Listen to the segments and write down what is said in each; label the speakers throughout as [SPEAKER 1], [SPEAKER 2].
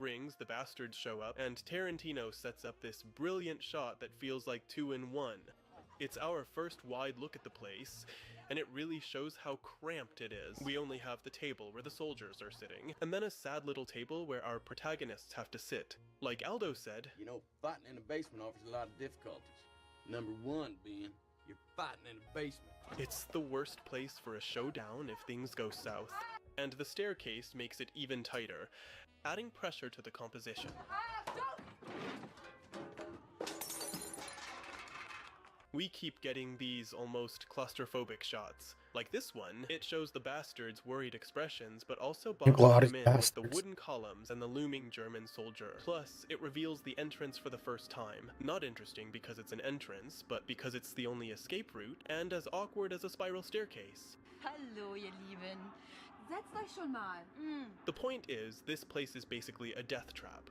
[SPEAKER 1] Rings, the bastards show up, and Tarantino sets up this brilliant shot that feels like 2 in 1. It's our first wide look at the place, and it really shows how cramped it is. We only have the table where the soldiers are sitting, and then a sad little table where our protagonists have to sit. Like Aldo said,
[SPEAKER 2] you know, fighting in the basement offers a lot of difficulties. Number one being, you're fighting in the basement.
[SPEAKER 1] it's the worst place for a showdown if things go south. And the staircase makes it even tighter, adding pressure to the composition. We keep getting these almost claustrophobic shots. Like this one, it shows the bastards' worried expressions, but also boxes them in with the wooden columns and the looming German soldier. Plus, it reveals the entrance for the first time. Not interesting because it's an entrance, but because it's the only escape route, and as awkward as a spiral staircase.
[SPEAKER 3] Hallo, ihr Lieben. Setzt euch schon mal.
[SPEAKER 1] The point is, this place is basically a death trap.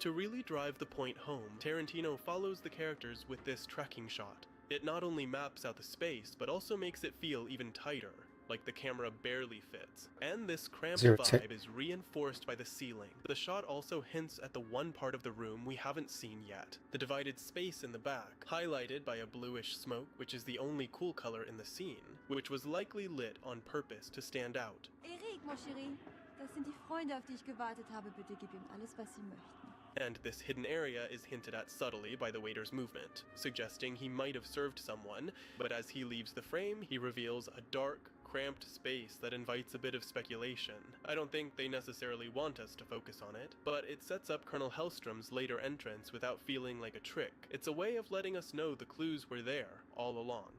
[SPEAKER 1] To really drive the point home, Tarantino follows the characters with this tracking shot. It not only maps out the space, but also makes it feel even tighter, like the camera barely fits. And this cramped vibe is reinforced by the ceiling. The shot also hints at the one part of the room we haven't seen yet, the divided space in the back, highlighted by a bluish smoke, which is the only cool color in the scene, which was likely lit on purpose to stand out.
[SPEAKER 3] Erik, mon chéri, das sind die Freunde, auf die ich gewartet habe. Bitte gib ihm alles, was sie möchten.
[SPEAKER 1] And this hidden area is hinted at subtly by the waiter's movement, suggesting he might have served someone, but as he leaves the frame, he reveals a dark, cramped space that invites a bit of speculation. I don't think they necessarily want us to focus on it, but it sets up Colonel Hellstrom's later entrance without feeling like a trick. It's a way of letting us know the clues were there all along.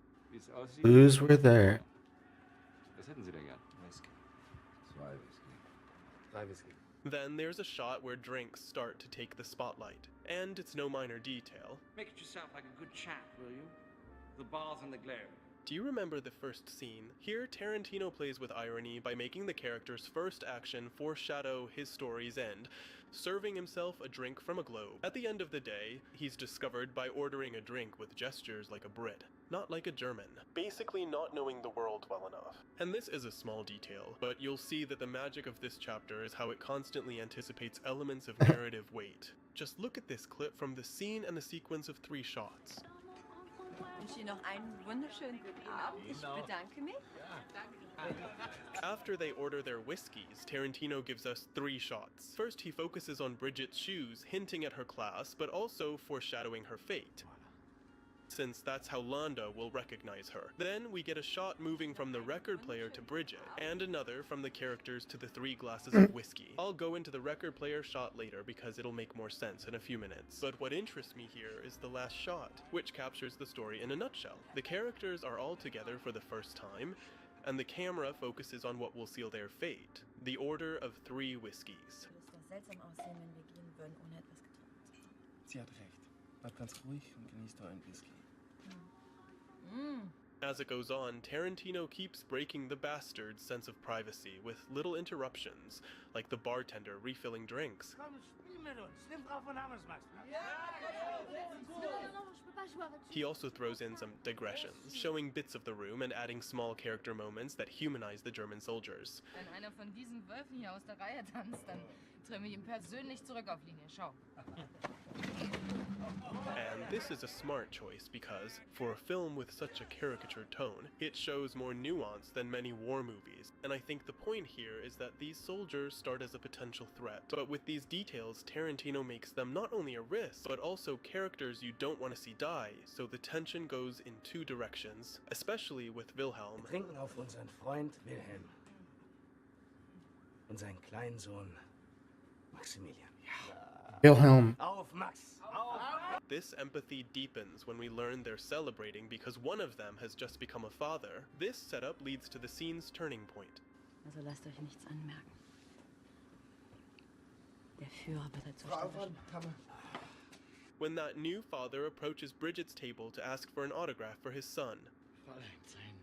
[SPEAKER 4] Clues were there.
[SPEAKER 5] Was hätten Sie denn gern? Whisky.
[SPEAKER 2] 2 Whisky. 3 Whisky.
[SPEAKER 1] Then there's a shot where drinks start to take the spotlight, and it's no minor detail.
[SPEAKER 6] Make it yourself like a good chap, will you? The bars and the glare.
[SPEAKER 1] Do you remember the first scene? Here, Tarantino plays with irony by making the character's first action foreshadow his story's end, serving himself a drink from a globe. At the end of the day, he's discovered by ordering a drink with gestures like a Brit, not like a German, basically not knowing the world well enough. And this is a small detail, but you'll see that the magic of this chapter is how it constantly anticipates elements of narrative weight. Just look at this clip from the scene and the sequence of 3 shots.
[SPEAKER 3] Ich wünsche Ihnen noch einen wunderschönen guten Abend. Ich bedanke mich.
[SPEAKER 1] After they order their whiskeys, Tarantino gives us 3 shots. First, he focuses on Bridget's shoes, hinting at her class, but also foreshadowing her fate, since that's how Landa will recognize her. Then we get a shot moving from the record player to Bridget, and another from the characters to the 3 glasses of whiskey. I'll go into the record player shot later because it'll make more sense in a few minutes. But what interests me here is the last shot, which captures the story in a nutshell. The characters are all together for the first time, and the camera focuses on what will seal their fate, the order of 3 whiskeys.
[SPEAKER 3] Seltsam aussehen, wenn wir gehen würden, ohne etwas getrunken zu haben.
[SPEAKER 5] Sie hat recht. Bleib ganz ruhig und genießt euren Whisky.
[SPEAKER 1] As it goes on, Tarantino keeps breaking the bastard's sense of privacy with little interruptions, like the bartender refilling drinks. He also throws in some digressions, showing bits of the room and adding small character moments that humanize the German soldiers.
[SPEAKER 7] Wenn einer von diesen Wölfen hier aus der Reihe tanzt, dann trimme ich ihn persönlich zurück auf Linie. Schau.
[SPEAKER 1] And this is a smart choice because, for a film with such a caricature tone, it shows more nuance than many war movies. And I think the point here is that these soldiers start as a potential threat, but with these details, Tarantino makes them not only a risk, but also characters you don't want to see die, so the tension goes in 2 directions, especially with Wilhelm.
[SPEAKER 2] Wir trinken auf unseren Freund Wilhelm und seinen kleinen Sohn Maximilian.
[SPEAKER 4] Wilhelm.
[SPEAKER 2] Auf, Max!
[SPEAKER 1] This empathy deepens when we learn they're celebrating because one of them has just become a father. This setup leads to the scene's turning point.
[SPEAKER 3] Also lasst euch nichts anmerken. Der Führer wird dazu stimmen.
[SPEAKER 1] When that new father approaches Bridget's table to ask for an autograph for his son.
[SPEAKER 5] Fräulein, sein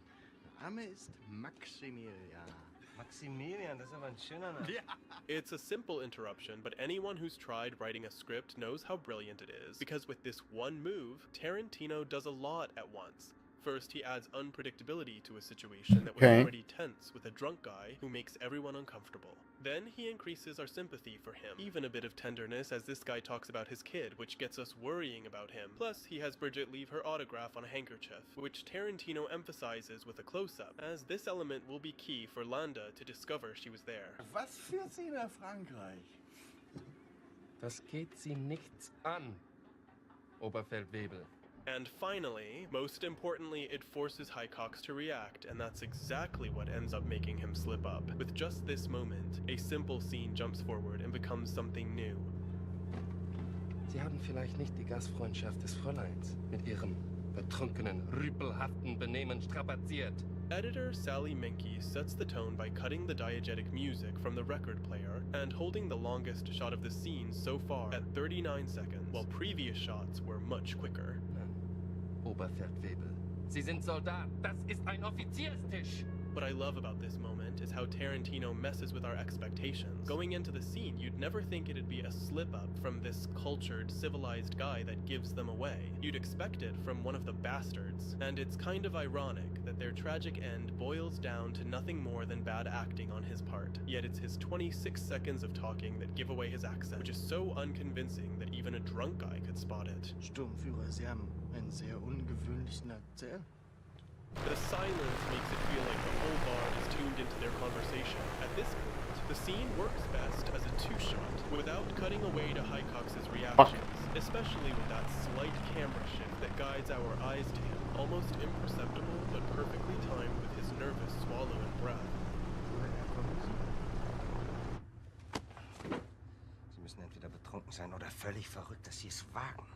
[SPEAKER 5] Name ist Maximilian. Maximilian, das ist aber ein schöner Name.
[SPEAKER 1] It's a simple interruption, but anyone who's tried writing a script knows how brilliant it is, because with this one move, Tarantino does a lot at once. First, he adds unpredictability to a situation that was
[SPEAKER 4] Okay.
[SPEAKER 1] already tense with a drunk guy who makes everyone uncomfortable. Then he increases our sympathy for him, even a bit of tenderness as this guy talks about his kid, which gets us worrying about him. Plus, he has Bridget leave her autograph on a handkerchief, which Tarantino emphasizes with a close-up, as this element will be key for Landa to discover she was there.
[SPEAKER 5] Was führt sie nach Frankreich?
[SPEAKER 8] Das geht sie nichts an, Oberfeldwebel.
[SPEAKER 1] And finally, most importantly, it forces Highcox to react, and that's exactly what ends up making him slip up. With just this moment, a simple scene jumps forward and becomes something new.
[SPEAKER 8] Sie haben vielleicht nicht die Gastfreundschaft des Fräuleins mit ihrem betrunkenen, rüpelhaften Benehmen strapaziert.
[SPEAKER 1] Editor Sally Menke sets the tone by cutting the diegetic music from the record player and holding the longest shot of the scene so far at 39 seconds, while previous shots were much quicker.
[SPEAKER 8] Oberfeldwebel. Sie sind Soldat. Das ist ein Offizierstisch.
[SPEAKER 1] What I love about this moment is how Tarantino messes with our expectations. Going into the scene, you'd never think it'd be a slip-up from this cultured, civilized guy that gives them away. You'd expect it from one of the bastards. And it's kind of ironic that their tragic end boils down to nothing more than bad acting on his part. Yet it's his 26 seconds of talking that give away his accent, which is so unconvincing that even a drunk guy could spot it.
[SPEAKER 5] Sturmführer, Sie haben einen sehr ungewöhnlichen Akzent.
[SPEAKER 1] The silence makes it feel like the whole bar is tuned into their conversation. At this point, the scene works best as a two-shot, without cutting away to Highcox's reactions, especially with that slight camera shift that guides our eyes to him, almost imperceptible but perfectly timed with his nervous swallow and breath.
[SPEAKER 5] Woher kommen Sie?
[SPEAKER 9] Sie müssen entweder betrunken sein oder völlig verrückt, dass Sie es wagen,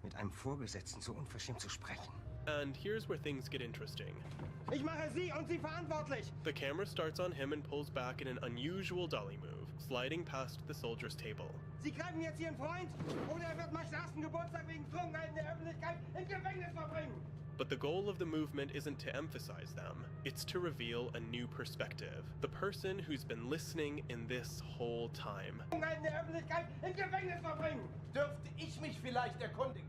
[SPEAKER 9] mit einem Vorgesetzten so unverschämt zu sprechen.
[SPEAKER 1] And here's where things get interesting.
[SPEAKER 5] Ich mache Sie und Sie verantwortlich!
[SPEAKER 1] The camera starts on him and pulls back in an unusual dolly move, sliding past the soldier's table.
[SPEAKER 5] Sie greifen jetzt Ihren Freund oder wird meinen ersten Geburtstag wegen Trunkenheit in der Öffentlichkeit im Gefängnis verbringen!
[SPEAKER 1] But the goal of the movement isn't to emphasize them, it's to reveal a new perspective. The person who's been listening in this whole time.
[SPEAKER 5] Trunkenheit in der Öffentlichkeit im Gefängnis verbringen! Dürfte ich mich vielleicht erkundigen?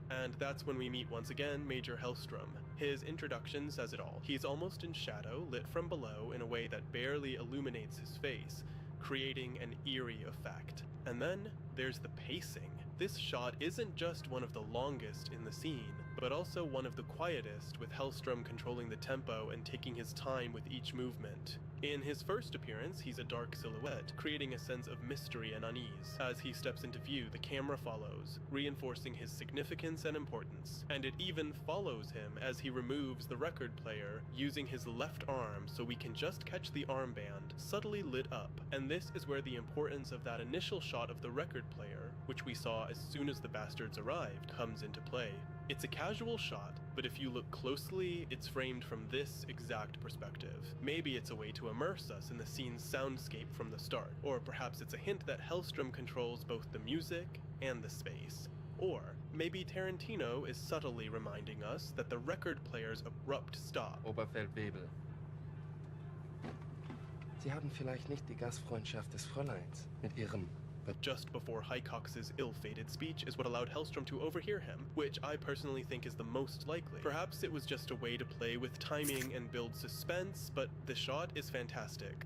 [SPEAKER 1] And that's when we meet once again Major Hellstrom. His introduction says it all. He's almost in shadow, lit from below in a way that barely illuminates his face, creating an eerie effect. And then there's the pacing. This shot isn't just one of the longest in the scene, but also one of the quietest, with Hellstrom controlling the tempo and taking his time with each movement. In his first appearance, he's a dark silhouette, creating a sense of mystery and unease. As he steps into view, the camera follows, reinforcing his significance and importance. And it even follows him as he removes the record player, using his left arm so we can just catch the armband, subtly lit up. And this is where the importance of that initial shot of the record player, which we saw as soon as the bastards arrived, comes into play. It's a casual shot, but if you look closely, it's framed from this exact perspective. Maybe it's a way to immerse us in the scene's soundscape from the start, or perhaps it's a hint that Hellstrom controls both the music and the space. Or maybe Tarantino is subtly reminding us that the record player's abrupt stop.
[SPEAKER 8] Oberfeldwebel. Sie haben vielleicht nicht die Gastfreundschaft des Fräuleins mit ihrem
[SPEAKER 1] Just before Highcox's ill-fated speech is what allowed Hellstrom to overhear him, which I personally think is the most likely. Perhaps it was just a way to play with timing and build suspense, but the shot is fantastic.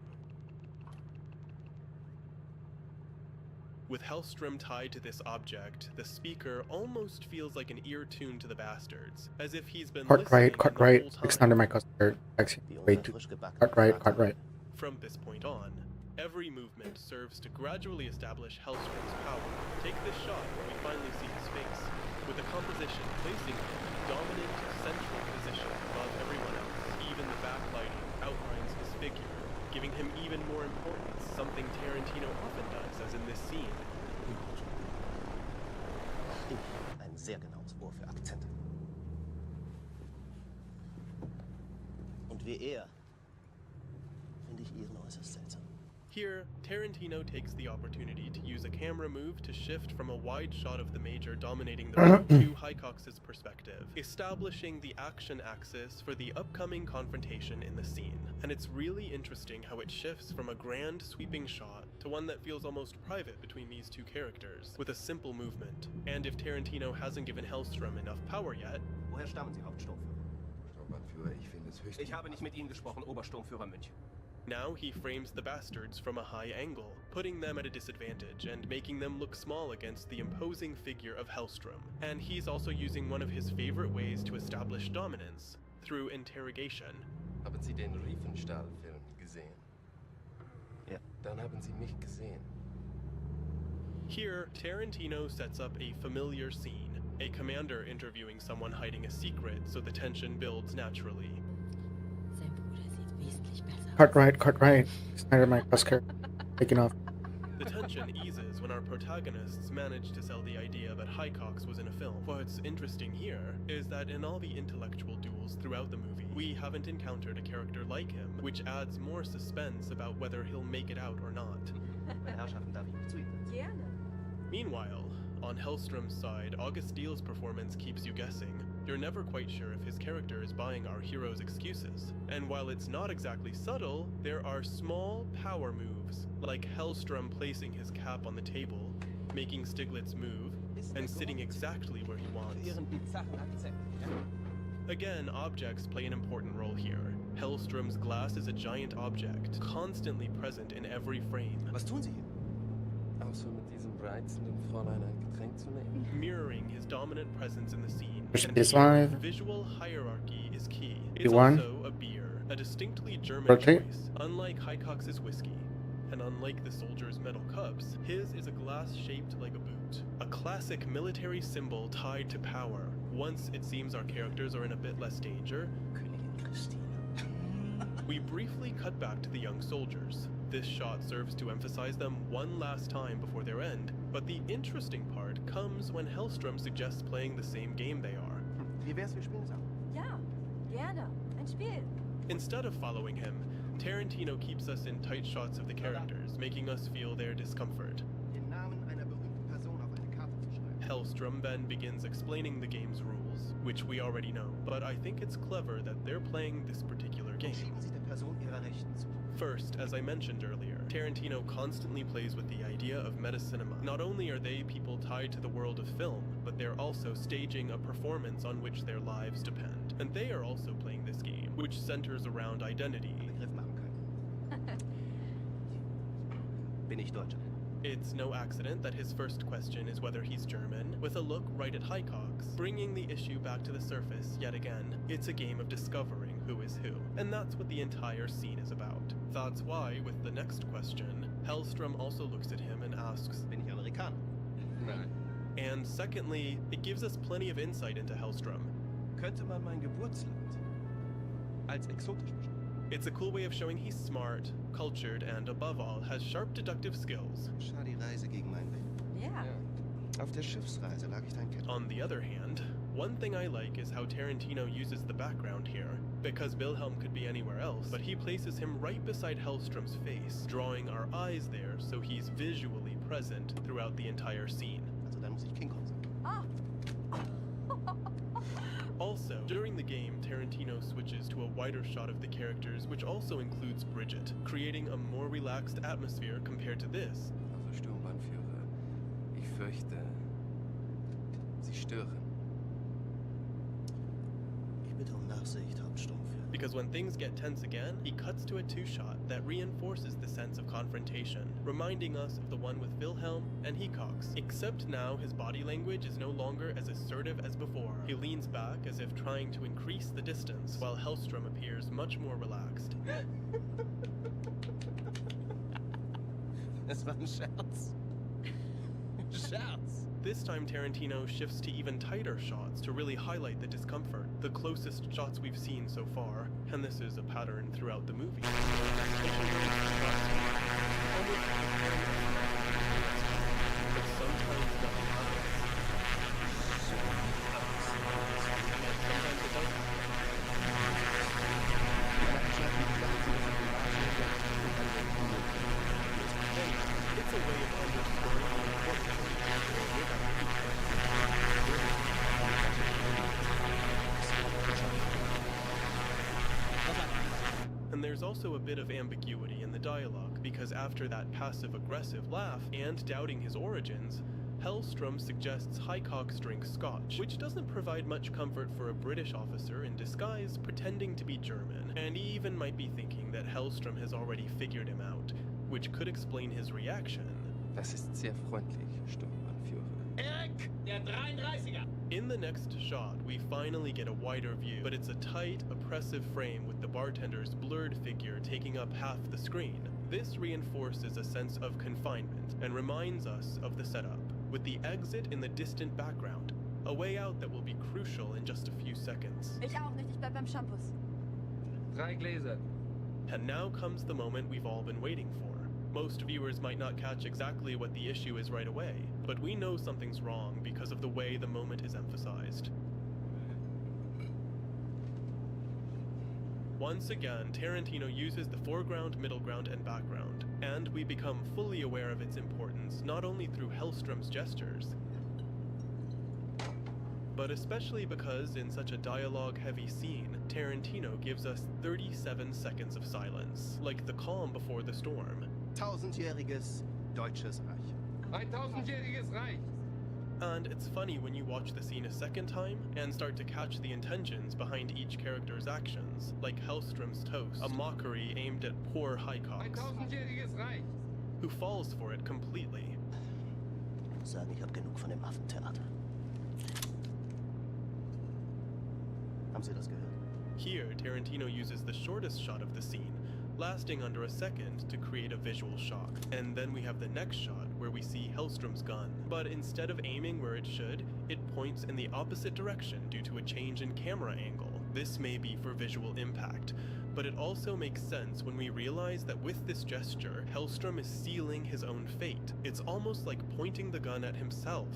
[SPEAKER 1] With Hellstrom tied to this object, the speaker almost feels like an ear tuned to the bastards, as if he's been
[SPEAKER 4] Cut right,
[SPEAKER 1] listening
[SPEAKER 4] cut
[SPEAKER 1] the
[SPEAKER 4] right.
[SPEAKER 1] whole time.
[SPEAKER 4] Extended my customer. Wait, cut right, cut right.
[SPEAKER 1] From this point on, every movement serves to gradually establish Hellstrom's power. Take this shot where we finally see his face, with the composition placing him in a dominant, central position above everyone else. Even the backlighting outlines his figure, giving him even more importance, something Tarantino often does, as in this scene.
[SPEAKER 9] Ein sehr genaues Ohr für Akzente. Und wie er finde ich Ihren äußerst seltsam.
[SPEAKER 1] Here, Tarantino takes the opportunity to use a camera move to shift from a wide shot of the Major dominating the room to Highcox's perspective, establishing the action axis for the upcoming confrontation in the scene. And it's really interesting how it shifts from a grand sweeping shot to one that feels almost private between these two characters, with a simple movement. And if Tarantino hasn't given Hellstrom enough power yet,
[SPEAKER 9] Woher stammen Sie, Hauptsturmführer?
[SPEAKER 8] Sturmbannführer. Ich finde es höchst...
[SPEAKER 5] Ich habe nicht mit Ihnen gesprochen, Obersturmführer Münch.
[SPEAKER 1] Now he frames the bastards from a high angle, putting them at a disadvantage and making them look small against the imposing figure of Hellstrom. And he's also using one of his favorite ways to establish dominance, through interrogation.
[SPEAKER 8] Haben Sie den Riefenstahl-Film gesehen?
[SPEAKER 5] Ja.
[SPEAKER 8] Dann haben Sie mich gesehen.
[SPEAKER 1] Here, Tarantino sets up a familiar scene, a commander interviewing someone hiding a secret so the tension builds naturally.
[SPEAKER 7] Sein Bruder sieht wesentlich besser
[SPEAKER 4] Cut right. Snyder Mike Busker. Taking off.
[SPEAKER 1] The tension eases when our protagonists manage to sell the idea that Highcox was in a film. What's interesting here is that in all the intellectual duels throughout the movie, we haven't encountered a character like him, which adds more suspense about whether he'll make it out or not.
[SPEAKER 5] Meine Herrschaften, darf ich zu Ihnen?
[SPEAKER 3] Gerne.
[SPEAKER 1] Meanwhile, on Hellstrom's side, August Diehl's performance keeps you guessing. You're never quite sure if his character is buying our hero's excuses. And while it's not exactly subtle, there are small power moves, like Hellstrom placing his cap on the table, making Stiglitz move, and sitting exactly where he wants. Again, objects play an important role here. Hellstrom's glass is a giant object, constantly present in every frame.
[SPEAKER 5] Was tun Sie hier?
[SPEAKER 8] Außer mit diesem reizenden Fräulein ein Getränk zu nehmen.
[SPEAKER 1] Mirroring his dominant presence in the scene.
[SPEAKER 4] Push
[SPEAKER 1] And
[SPEAKER 4] this
[SPEAKER 1] here,
[SPEAKER 4] live.
[SPEAKER 1] visual hierarchy is key. It's
[SPEAKER 4] one.
[SPEAKER 1] also a beer, a distinctly German
[SPEAKER 4] Rotate.
[SPEAKER 1] choice. Unlike Highcox's whiskey, and unlike the soldier's metal cups, his is a glass shaped like a boot. A classic military symbol tied to power. Once it seems our characters are in a bit less danger,
[SPEAKER 5] Königin Christine.
[SPEAKER 1] we briefly cut back to the young soldiers. This shot serves to emphasize them one last time before their end, but the interesting part comes when Hellstrom suggests playing the same game they are.
[SPEAKER 5] Wie wär's, wir spielen zusammen?
[SPEAKER 3] Ja, gerne. Ein Spiel.
[SPEAKER 1] Instead of following him, Tarantino keeps us in tight shots of the characters, making us feel their discomfort.
[SPEAKER 5] Den Namen einer berühmten Person auf eine Karte zu schreiben.
[SPEAKER 1] Hellstrom then begins explaining the game's rules, which we already know, but I think it's clever that they're playing this particular game.
[SPEAKER 5] Schieben Sie der Person ihrer Rechten zu.
[SPEAKER 1] First, as I mentioned earlier, Tarantino constantly plays with the idea of metacinema. Not only are they people tied to the world of film, but they're also staging a performance on which their lives depend. And they are also playing this game, which centers around identity.
[SPEAKER 5] Begriff machen können. Bin ich Deutscher?
[SPEAKER 1] It's no accident that his first question is whether he's German, with a look right at Highcox, bringing the issue back to the surface yet again. It's a game of discovering who is who, and that's what the entire scene is about. That's why, with the next question, Hellstrom also looks at him and asks,
[SPEAKER 5] Bin ich Amerikaner?
[SPEAKER 8] Nein.
[SPEAKER 1] and secondly, it gives us plenty of insight into Hellstrom.
[SPEAKER 5] Könnte man mein Geburtsland als exotisch beschreiben?
[SPEAKER 1] It's a cool way of showing he's smart, cultured, and above all, has sharp deductive skills.
[SPEAKER 5] Schar die Reise gegen mein Willen.
[SPEAKER 3] Ja.
[SPEAKER 5] Auf der Schiffsreise lag ich dein Kettel.
[SPEAKER 1] On the other hand, one thing I like is how Tarantino uses the background here, because Wilhelm could be anywhere else, but he places him right beside Hellstrom's face, drawing our eyes there so he's visually present throughout the entire scene.
[SPEAKER 5] Also dann muss ich King Kong sein.
[SPEAKER 3] Ah.
[SPEAKER 1] Also, during the game, Tarantino switches to a wider shot of the characters, which also includes Bridget, creating a more relaxed atmosphere compared to this.
[SPEAKER 8] Also Sturmbannführer, ich fürchte, Sie stören.
[SPEAKER 5] Ich bitte um Nachsicht, Hauptsturmführer.
[SPEAKER 1] Because when things get tense again, he cuts to a two-shot that reinforces the sense of confrontation, reminding us of the one with Wilhelm and Hickok. Except now his body language is no longer as assertive as before. He leans back as if trying to increase the distance, while Hellstrom appears much more relaxed.
[SPEAKER 5] Das war ein Scherz. Scherz.
[SPEAKER 1] This time Tarantino shifts to even tighter shots to really highlight the discomfort, the closest shots we've seen so far, and this is a pattern throughout the movie. But sometimes nothing happens. And sometimes it doesn't. It's a way of underscoring the importance of the character And there's also a bit of ambiguity in the dialogue, because after that passive-aggressive laugh and doubting his origins, Hellstrom suggests Highcox drink scotch, which doesn't provide much comfort for a British officer in disguise pretending to be German, and he even might be thinking that Hellstrom has already figured him out, which could explain his reaction.
[SPEAKER 8] Das ist sehr freundlich, Sturmanführer.
[SPEAKER 2] Eric, der 33er!
[SPEAKER 1] In the next shot, we finally get a wider view, but it's a tight, oppressive frame with the bartender's blurred figure taking up half the screen. This reinforces a sense of confinement and reminds us of the setup, with the exit in the distant background, a way out that will be crucial in just a few seconds.
[SPEAKER 3] Ich auch nicht, ich bleib beim Shampoos.
[SPEAKER 8] 3 Gläser.
[SPEAKER 1] And now comes the moment we've all been waiting for. Most viewers might not catch exactly what the issue is right away, but we know something's wrong because of the way the moment is emphasized. Once again, Tarantino uses the foreground, middle ground, and background, and we become fully aware of its importance not only through Hellstrom's gestures, but especially because in such a dialogue-heavy scene, Tarantino gives us 37 seconds of silence, like the calm before the storm.
[SPEAKER 5] 1000-jähriges deutsches Reich.
[SPEAKER 8] 1000-jähriges Reich.
[SPEAKER 1] And it's funny when you watch the scene a second time and start to catch the intentions behind each character's actions, like Hellstrom's toast, a mockery aimed at poor Highcox,
[SPEAKER 8] 1000-jähriges Reich.
[SPEAKER 1] who falls for it completely.
[SPEAKER 5] Sagen, ich hab genug von dem Affentheater. Haben Sie das gehört?
[SPEAKER 1] Here, Tarantino uses the shortest shot of the scene, lasting under a second to create a visual shock. And then we have the next shot where we see Hellstrom's gun. But instead of aiming where it should, it points in the opposite direction due to a change in camera angle. This may be for visual impact, but it also makes sense when we realize that with this gesture, Hellstrom is sealing his own fate. It's almost like pointing the gun at himself.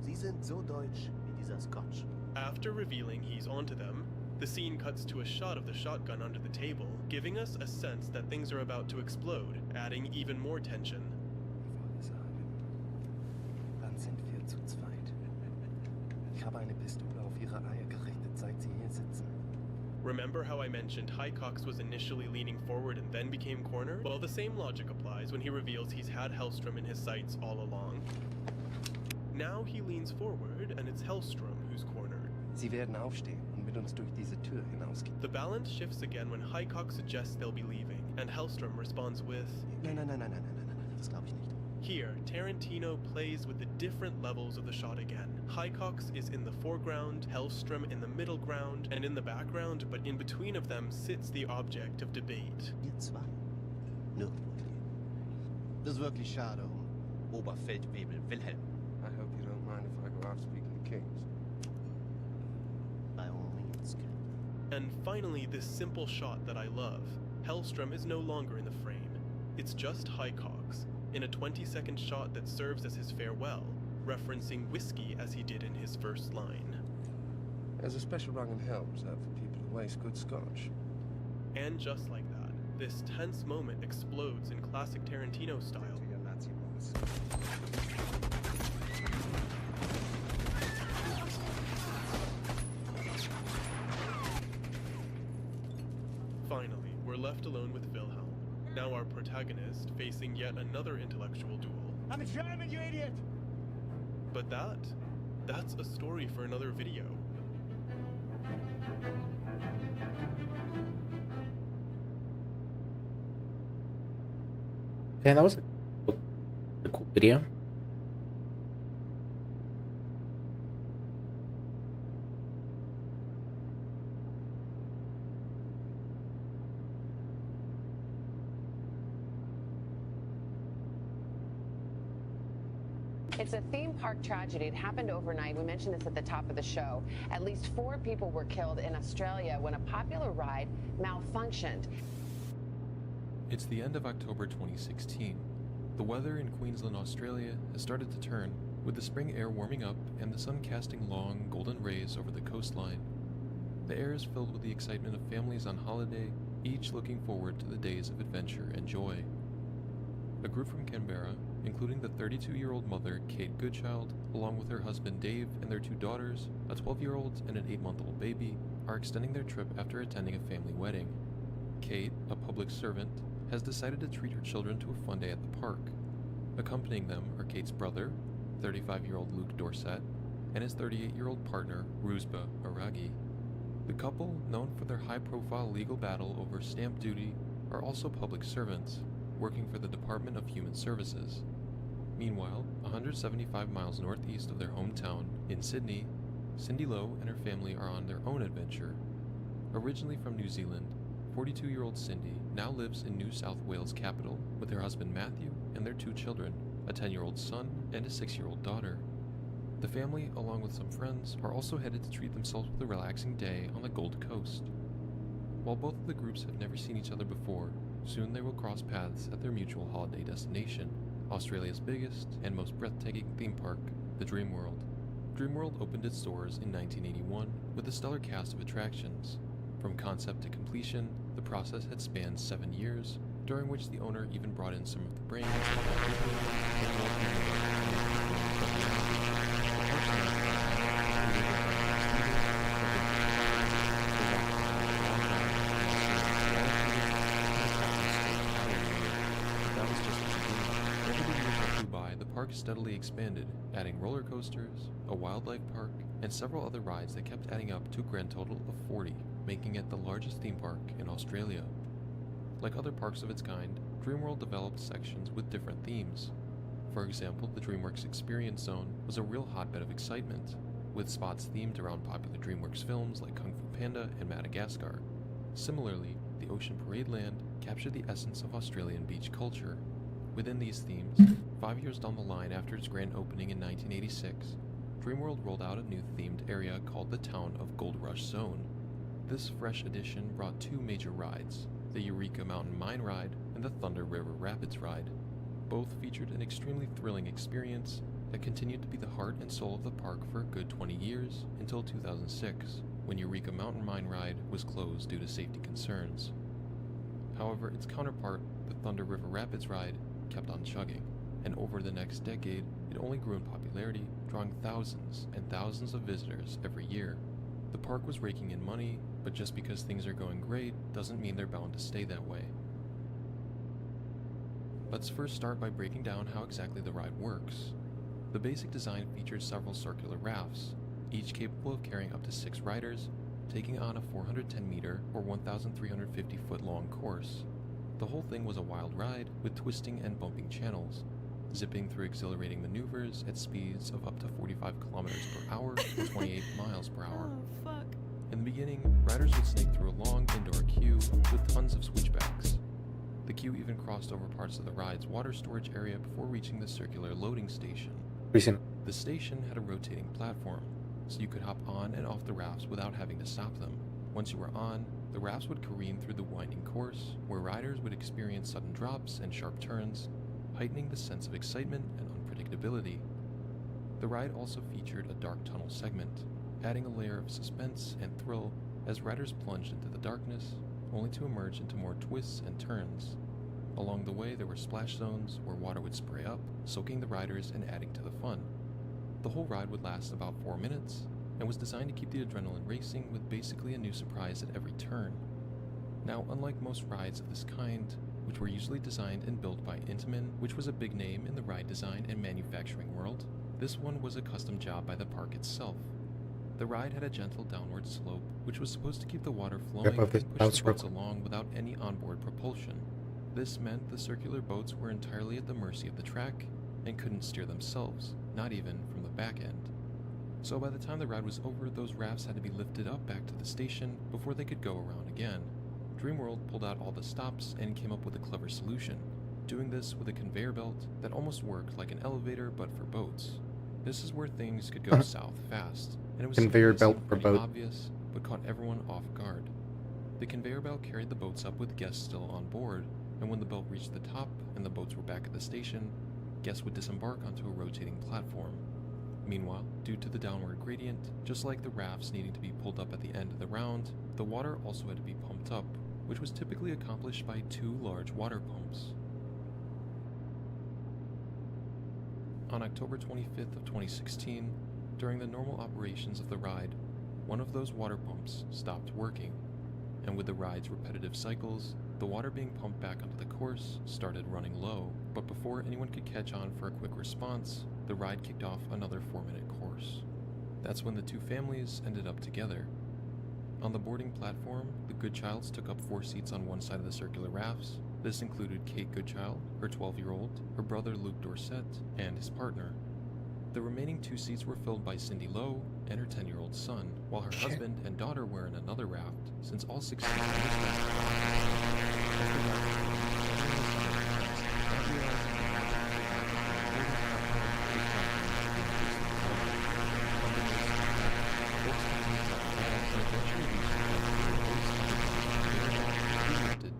[SPEAKER 5] Sie sind so deutsch wie dieser Scotch.
[SPEAKER 1] After revealing he's onto them, the scene cuts to a shot of the shotgun under the table, giving us a sense that things are about to explode, adding even more tension.
[SPEAKER 8] Ich wollte sagen, dann sind wir zu zweit. Ich habe eine Pistole auf ihre Eier gerichtet, seit sie hier sitzen.
[SPEAKER 1] Remember how I mentioned Highcox was initially leaning forward and then became cornered? Well, the same logic applies when he reveals he's had Hellstrom in his sights all along. Now he leans forward, and it's Hellstrom who's cornered.
[SPEAKER 8] Sie werden aufstehen und mit uns durch diese Tür hinausgehen.
[SPEAKER 1] The balance shifts again when Highcox suggests they'll be leaving, and Hellstrom responds with,
[SPEAKER 8] Nein, das glaube ich nicht.
[SPEAKER 1] Here, Tarantino plays with the different levels of the shot again. Highcox is in the foreground, Hellstrom in the middle ground, and in the background, but in between of them sits the object of debate.
[SPEAKER 5] Wir zwei. Nirgendwo kleben. Das ist wirklich schade Oberfeldwebel Wilhelm.
[SPEAKER 8] I hope you don't mind if I go out speaking to kings.
[SPEAKER 5] By all means, Ken.
[SPEAKER 1] And finally, this simple shot that I love. Hellstrom is no longer in the frame. It's just Highcox, in a 20-second shot that serves as his farewell, referencing whiskey as he did in his first line.
[SPEAKER 8] There's a special rung in hell reserved for people who waste good scotch.
[SPEAKER 1] And just like that, this tense moment explodes in classic Tarantino style.
[SPEAKER 9] To your Nazi boss.
[SPEAKER 1] Finally, we're left alone with Wilhelm, now our protagonist facing yet another intellectual duel.
[SPEAKER 5] I'm a German, you idiot!
[SPEAKER 1] But that's a story for another video.
[SPEAKER 4] Yeah, that was a cool video.
[SPEAKER 10] It's a theme park tragedy. It happened overnight. We mentioned this at the top of the show. At least 4 people were killed in Australia when a popular ride malfunctioned.
[SPEAKER 11] It's the end of October 2016. The weather in Queensland, Australia has started to turn, with the spring air warming up and the sun casting long, golden rays over the coastline. The air is filled with the excitement of families on holiday, each looking forward to the days of adventure and joy. A group from Canberra, including the 32-year-old mother, Kate Goodchild, along with her husband Dave and their 2 daughters, a 12-year-old and an 8-month-old baby, are extending their trip after attending a family wedding. Kate, a public servant, has decided to treat her children to a fun day at the park. Accompanying them are Kate's brother, 35-year-old Luke Dorset, and his 38-year-old partner, Ruzba Aragi. The couple, known for their high-profile legal battle over stamp duty, are also public servants, working for the Department of Human Services. Meanwhile, 175 miles northeast of their hometown, in Sydney, Cindy Lowe and her family are on their own adventure. Originally from New Zealand, 42-year-old Cindy now lives in New South Wales capital with her husband Matthew and their 2 children, a 10-year-old son and a 6-year-old daughter. The family, along with some friends, are also headed to treat themselves with a relaxing day on the Gold Coast. While both of the groups have never seen each other before, soon they will cross paths at their mutual holiday destination, Australia's biggest and most breathtaking theme park, the Dreamworld. Dreamworld opened its doors in 1981 with a stellar cast of attractions. From concept to completion, the process had spanned 7 years, during which the owner even brought in some of the brains of Walt Disney and Walt the park steadily expanded, adding roller coasters, a wildlife park, and several other rides that kept adding up to a grand total of 40, making it the largest theme park in Australia. Like other parks of its kind, Dreamworld developed sections with different themes. For example, the DreamWorks Experience Zone was a real hotbed of excitement, with spots themed around popular DreamWorks films like Kung Fu Panda and Madagascar. Similarly, the Ocean Parade Land captured the essence of Australian beach culture. Within these themes, 5 years down the line after its grand opening in 1986, Dreamworld rolled out a new themed area called the Town of Gold Rush Zone. This fresh addition brought 2 major rides, the Eureka Mountain Mine Ride and the Thunder River Rapids Ride. Both featured an extremely thrilling experience that continued to be the heart and soul of the park for a good 20 years until 2006, when Eureka Mountain Mine Ride was closed due to safety concerns. However, its counterpart, the Thunder River Rapids Ride, kept on chugging, and over the next decade, it only grew in popularity, drawing thousands and thousands of visitors every year. The park was raking in money, but just because things are going great doesn't mean they're bound to stay that way. Let's first start by breaking down how exactly the ride works. The basic design featured several circular rafts, each capable of carrying up to 6 riders, taking on a 410-meter or 1,350 foot long course. The whole thing was a wild ride with twisting and bumping channels, zipping through exhilarating maneuvers at speeds of up to 45 kilometers per hour or 28 miles per hour.
[SPEAKER 3] Oh, fuck.
[SPEAKER 11] In the beginning, riders would snake through a long indoor queue with tons of switchbacks. The queue even crossed over parts of the ride's water storage area before reaching the circular loading station. The station had a rotating platform, so you could hop on and off the rafts without having to stop them. Once you were on, the rafts would careen through the winding course, where riders would experience sudden drops and sharp turns, heightening the sense of excitement and unpredictability. The ride also featured a dark tunnel segment, adding a layer of suspense and thrill as riders plunged into the darkness, only to emerge into more twists and turns. Along the way, there were splash zones where water would spray up, soaking the riders and adding to the fun. The whole ride would last about 4 minutes, and was designed to keep the adrenaline racing with basically a new surprise at every turn. Now, unlike most rides of this kind, which were usually designed and built by Intamin, which was a big name in the ride design and manufacturing world, this one was a custom job by the park itself. The ride had a gentle downward slope, which was supposed to keep the water flowing and push the boats along without any onboard propulsion. This meant the circular boats were entirely at the mercy of the track and couldn't steer themselves, not even from the back end. So by the time the ride was over, those rafts had to be lifted up back to the station before they could go around again. Dreamworld pulled out all the stops and came up with a clever solution, doing this with a conveyor belt that almost worked like an elevator but for boats. This is where things could go south fast, and it was
[SPEAKER 4] conveyor
[SPEAKER 11] something that
[SPEAKER 4] belt
[SPEAKER 11] seemed
[SPEAKER 4] for
[SPEAKER 11] pretty
[SPEAKER 4] boat.
[SPEAKER 11] obvious but caught everyone off guard. The conveyor belt carried the boats up with guests still on board, and when the belt reached the top and the boats were back at the station, guests would disembark onto a rotating platform. Meanwhile, due to the downward gradient, just like the rafts needing to be pulled up at the end of the round, the water also had to be pumped up, which was typically accomplished by 2 large water pumps. On October 25th of 2016, during the normal operations of the ride, one of those water pumps stopped working, and with the ride's repetitive cycles, the water being pumped back onto the course started running low. But before anyone could catch on for a quick response, the ride kicked off another 4-minute course. That's when the two families ended up together. On the boarding platform, the Goodchilds took up 4 seats on one side of the circular rafts. This included Kate Goodchild, her 12-year-old, her brother Luke Dorset, and his partner. The remaining 2 seats were filled by Cindy Lowe and her 10-year-old son, while her husband and daughter were in another raft, since all 6 seats on this raft were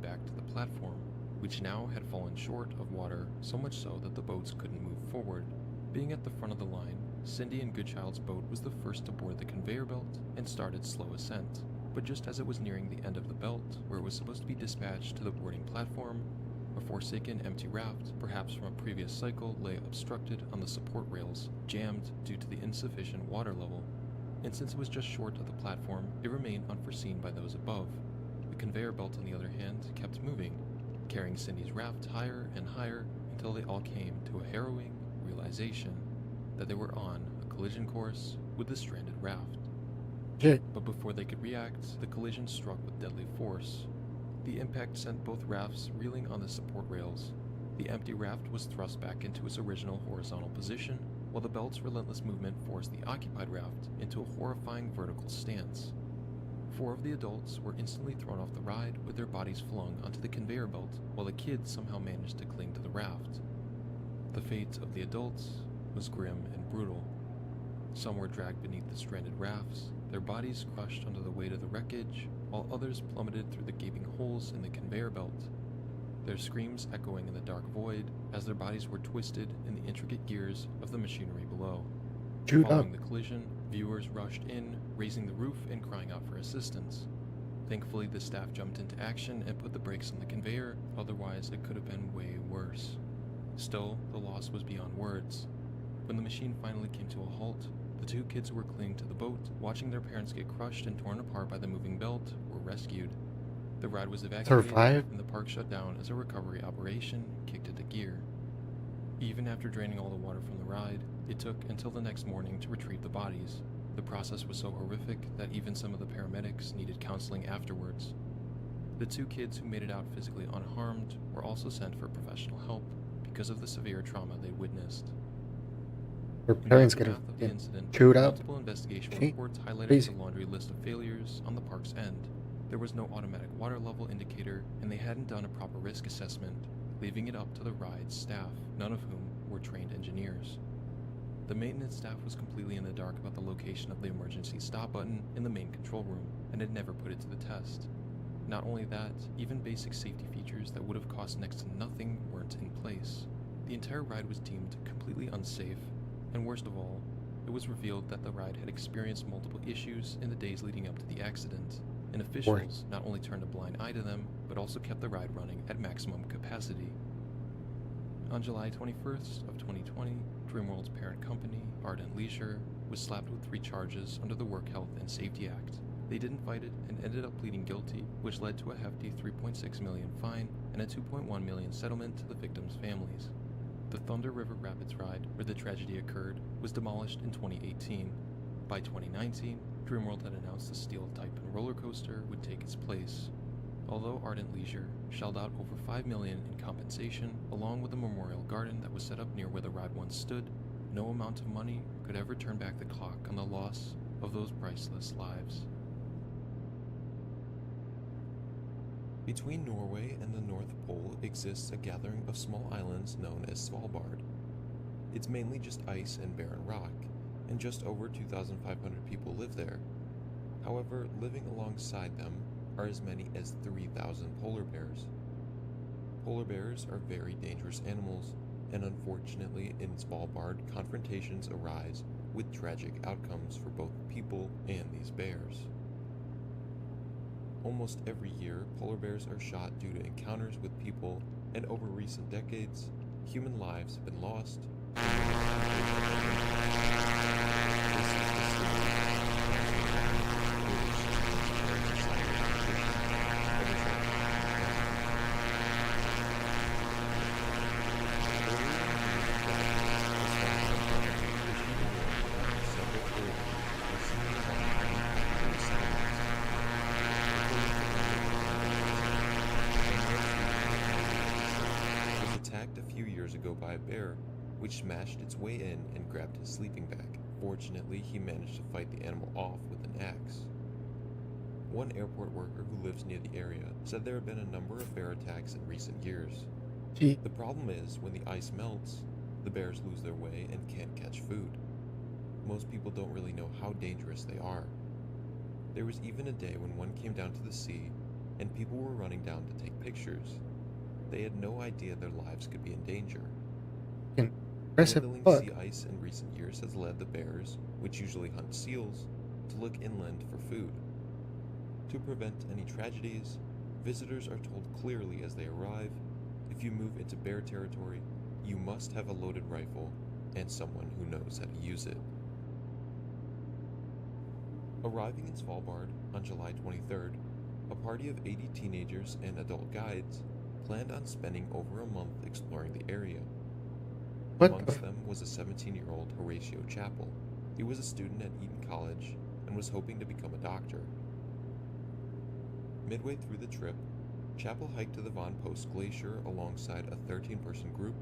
[SPEAKER 11] back to the platform, which now had fallen short of water, so much so that the boats couldn't move forward. Being at the front of the line, Cindy and Goodchild's boat was the first to board the conveyor belt and started slow ascent. But just as it was nearing the end of the belt, where it was supposed to be dispatched to the boarding platform, a forsaken empty raft, perhaps from a previous cycle, lay obstructed on the support rails, jammed due to the insufficient water level. And since it was just short of the platform, it remained unforeseen by those above. The conveyor belt, on the other hand, kept moving, carrying Cindy's raft higher and higher until they all came to a harrowing realization that they were on a collision course with the stranded raft. But before they could react, the collision struck with deadly force. The impact sent both rafts reeling on the support rails. The empty raft was thrust back into its original horizontal position, while the belt's relentless movement forced the occupied raft into a horrifying vertical stance. 4 of the adults were instantly thrown off the ride with their bodies flung onto the conveyor belt, while the kids somehow managed to cling to the raft. The fate of the adults was grim and brutal. Some were dragged beneath the stranded rafts, their bodies crushed under the weight of the wreckage, while others plummeted through the gaping holes in the conveyor belt, their screams echoing in the dark void as their bodies were twisted in the intricate gears of the machinery below. Following the collision, viewers rushed in, raising the roof and crying out for assistance. Thankfully, the staff jumped into action and put the brakes on the conveyor, otherwise it could have been way worse. Still, the loss was beyond words. When the machine finally came to a halt, the 2 kids who were clinging to the boat, watching their parents get crushed and torn apart by the moving belt, were rescued. The ride was evacuated, and the park shut down as a recovery operation kicked into gear. Even after draining all the water from the ride, it took until the next morning to retrieve the bodies. The process was so horrific that even some of the paramedics needed counseling afterwards. The 2 kids who made it out physically unharmed were also sent for professional help because of the severe trauma they witnessed.
[SPEAKER 4] Their parents getting chewed up.
[SPEAKER 11] Multiple investigation reports highlighted the laundry list of failures on the park's end. There was no automatic water level indicator, and they hadn't done a proper risk assessment, leaving it up to the ride's staff, none of whom were trained engineers. The maintenance staff was completely in the dark about the location of the emergency stop button in the main control room, and had never put it to the test. Not only that, even basic safety features that would have cost next to nothing weren't in place. The entire ride was deemed completely unsafe, and worst of all, it was revealed that the ride had experienced multiple issues in the days leading up to the accident, and officials not only turned a blind eye to them, but also kept the ride running at maximum capacity. On July 21st of 2020, Dreamworld's parent company, Ardent Leisure, was slapped with 3 charges under the Work Health and Safety Act. They didn't fight it and ended up pleading guilty, which led to a hefty $3.6 million fine and a $2.1 million settlement to the victims' families. The Thunder River Rapids ride, where the tragedy occurred, was demolished in 2018. By 2019, Dreamworld had announced a steel Typhoon roller coaster would take its place. Although Ardent Leisure shelled out over $5 million in compensation, along with a memorial garden that was set up near where the ride once stood, no amount of money could ever turn back the clock on the loss of those priceless lives. Between Norway and the North Pole exists a gathering of small islands known as Svalbard. It's mainly just ice and barren rock, and just over 2,500 people live there. However, living alongside them are as many as 3,000 polar bears. Polar bears are very dangerous animals, and unfortunately in Svalbard, confrontations arise with tragic outcomes for both people and these bears. Almost every year, polar bears are shot due to encounters with people, and over recent decades, human lives have been lost. a few years ago by a bear, which smashed its way in and grabbed his sleeping bag. Fortunately, he managed to fight the animal off with an axe. One airport worker who lives near the area said there have been a number of bear attacks in recent years.
[SPEAKER 4] Gee.
[SPEAKER 11] The problem is, when the ice melts, the bears lose their way and can't catch food. Most people don't really know how dangerous they are. There was even a day when one came down to the sea and people were running down to take pictures. They had no idea their lives could be in danger.
[SPEAKER 4] Impressive
[SPEAKER 11] Dwindling
[SPEAKER 4] book.
[SPEAKER 11] sea ice in recent years has led the bears, which usually hunt seals, to look inland for food. To prevent any tragedies, visitors are told clearly as they arrive, if you move into bear territory, you must have a loaded rifle and someone who knows how to use it. Arriving in Svalbard on July 23rd, a party of 80 teenagers and adult guides planned on spending over a month exploring the area.
[SPEAKER 4] What
[SPEAKER 11] Amongst
[SPEAKER 4] the
[SPEAKER 11] them was a 17-year-old Horatio Chappell. He was a student at Eton College and was hoping to become a doctor. Midway through the trip, Chappell hiked to the Von Post Glacier alongside a 13-person group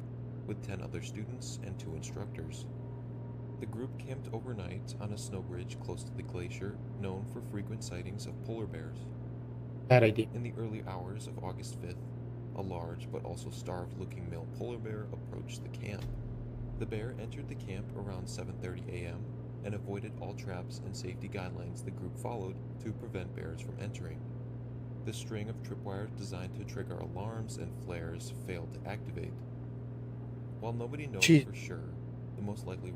[SPEAKER 11] with 10 other students and 2 instructors. The group camped overnight on a snow bridge close to the glacier, known for frequent sightings of polar bears.
[SPEAKER 4] bad idea.
[SPEAKER 11] In the early hours of August 5th, a large but also starved-looking male polar bear approached the camp. The bear entered the camp around 7:30 a.m. and avoided all traps and safety guidelines the group followed to prevent bears from entering. The string of tripwires designed to trigger alarms and flares failed to activate. While nobody knows
[SPEAKER 4] Gee.
[SPEAKER 11] for sure, the most likely